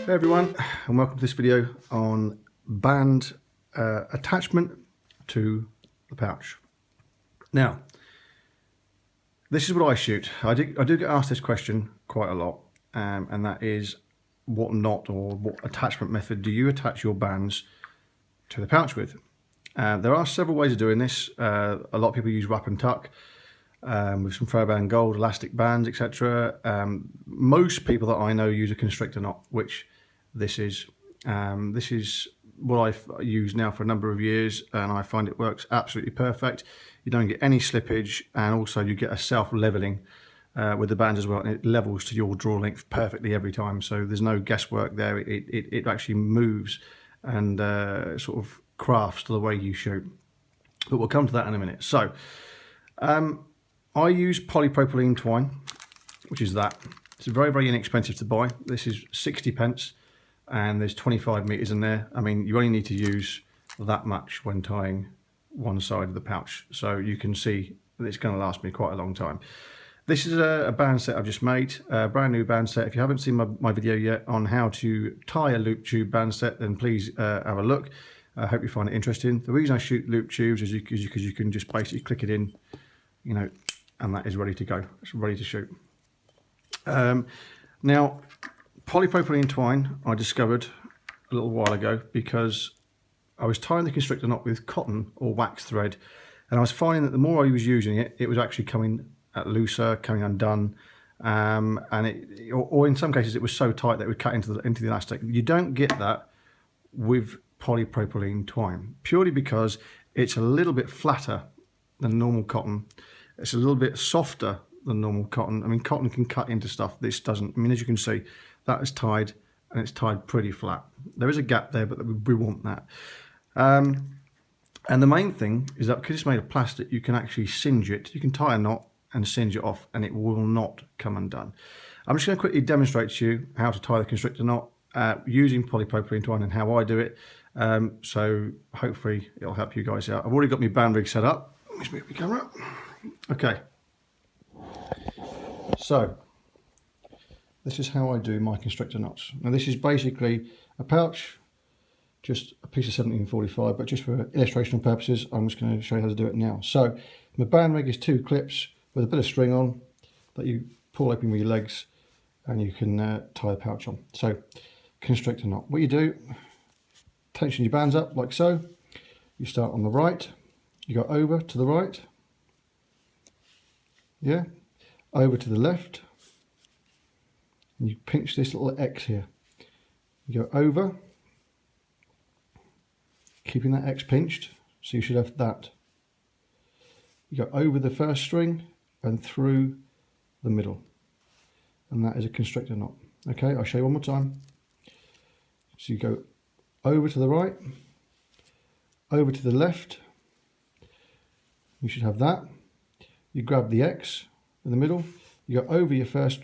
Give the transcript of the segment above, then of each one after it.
Hey everyone, and welcome to this video on band attachment to the pouch. Now, this is what I shoot. I do get asked this question quite a lot, and that is what knot or what attachment method do you attach your bands to the pouch with? There are several ways of doing this. A lot of people use wrap and tuck with some throwband gold, elastic bands, etc. Most people that I know use a constrictor knot, which this is what I've used now for a number of years, and I find it works absolutely perfect. You don't get any slippage, and also you get a self-leveling with the bands as well, and it levels to your draw length perfectly every time, so there's no guesswork there. It actually moves and sort of crafts to the way you shoot, but we'll come to that in a minute. So I use polypropylene twine, which is that. It's very, very inexpensive to buy. This is 60 pence, and there's 25 meters in there. I mean, you only need to use that much when tying one side of the pouch, so you can see that it's going to last me quite a long time. This is a band set I've just made, a brand new band set. If you haven't seen my video yet on how to tie a loop tube band set, then please have a look. I hope you find it interesting. The reason I shoot loop tubes is because you can just basically click it in, you know, and that is ready to go. It's ready to shoot. Now, polypropylene twine I discovered a little while ago because I was tying the constrictor knot with cotton or wax thread, and I was finding that the more I was using it, it was actually coming looser, coming undone, and or in some cases it was so tight that it would cut into the elastic. You don't get that with polypropylene twine, purely because it's a little bit flatter than normal cotton. It's a little bit softer than normal cotton. I mean, cotton can cut into stuff. This doesn't. I mean, as you can see, that is tied, and it's tied pretty flat. There is a gap there, but we want that. And the main thing is that because it's made of plastic, you can actually singe it. You can tie a knot and singe it off, and it will not come undone. I'm just going to quickly demonstrate to you how to tie the constrictor knot using polypropylene twine and how I do it. So hopefully it'll help you guys out. I've already got my band rig set up. Let me just move my camera up. Okay. So this is how I do my constrictor knots. Now this is basically a pouch, just a piece of 1745, but just for illustrational purposes, I'm just going to show you how to do it now. So my band rig is 2 clips with a bit of string on that you pull open with your legs, and you can tie the pouch on. So constrictor knot. What you do, tension your bands up like so. You start on the right, you go over to the right, yeah, over to the left, and you pinch this little X here. You go over, keeping that X pinched, so you should have that. You go over the first string and through the middle, and that is a constrictor knot. Okay, I'll show you one more time. So you go over to the right, over to the left, you should have that. You grab the X in the middle, you go over your first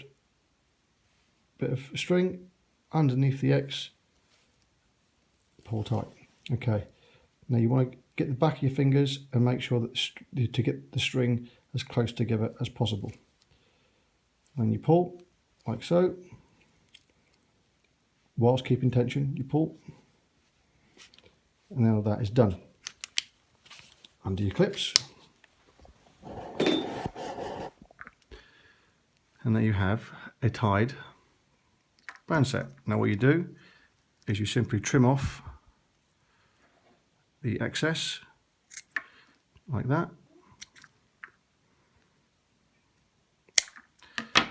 bit of string, underneath the X, pull tight. Okay, now you want to get the back of your fingers and make sure that to get the string as close together as possible. Then you pull like so, whilst keeping tension. You pull, and now that is done. Undo your clips, and there you have a tied band set. Now what you do is you simply trim off the excess like that.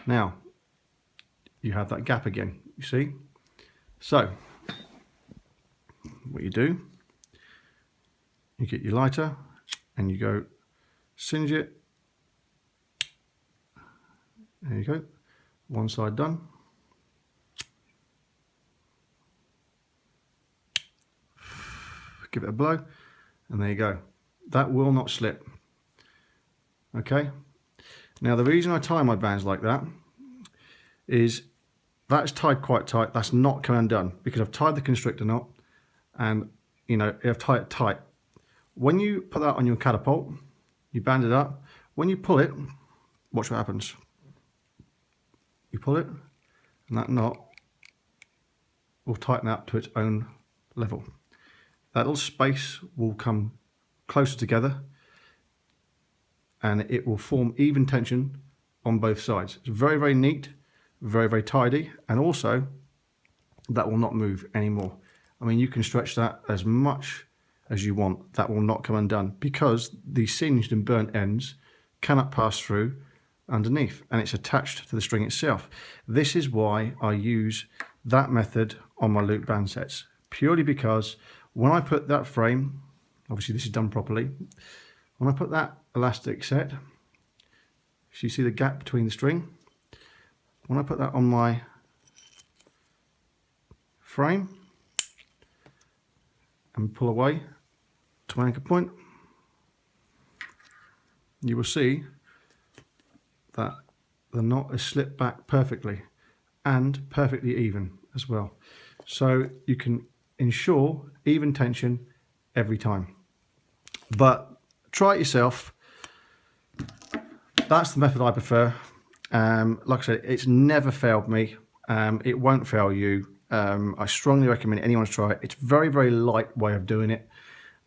Now you have that gap again, you see. So what you do, you get your lighter and you go singe it. There you go, one side done. Give it a blow, and there you go. That will not slip. Okay. Now the reason I tie my bands like that is that's tied quite tight. That's not come undone because I've tied the constrictor knot, and you know, I've tied it tight. When you put that on your catapult, you band it up. When you pull it, watch what happens. You pull it, and that knot will tighten up to its own level. That little space will come closer together and it will form even tension on both sides. It's very, very neat, very, very tidy, and also that will not move anymore. I mean, you can stretch that as much as you want. That will not come undone because the singed and burnt ends cannot pass through underneath, and it's attached to the string itself. This is why I use that method on my loop band sets, purely because when I put that frame, obviously this is done properly, when I put that elastic set, so you see the gap between the string, when I put that on my frame and pull away to my anchor point, you will see that the knot is slipped back perfectly and perfectly even as well. So you can ensure even tension every time. But try it yourself. That's the method I prefer. Like I said, it's never failed me. It won't fail you. I strongly recommend anyone to try it. It's a very, very light way of doing it.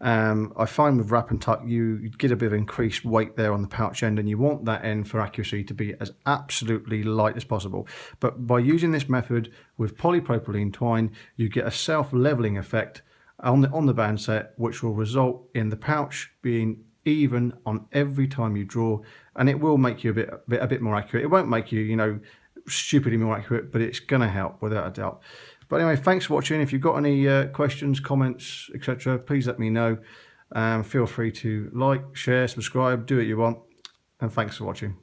I find with wrap and tuck you get a bit of increased weight there on the pouch end, and you want that end for accuracy to be as absolutely light as possible. But by using this method with polypropylene twine, you get a self-leveling effect on the band set, which will result in the pouch being even on every time you draw, and it will make you a bit more accurate. It won't make you, you know, stupidly more accurate, but it's going to help without a doubt. But anyway, thanks for watching. If you've got any questions, comments, etc., please let me know. Feel free to like, share, subscribe, do what you want, and thanks for watching.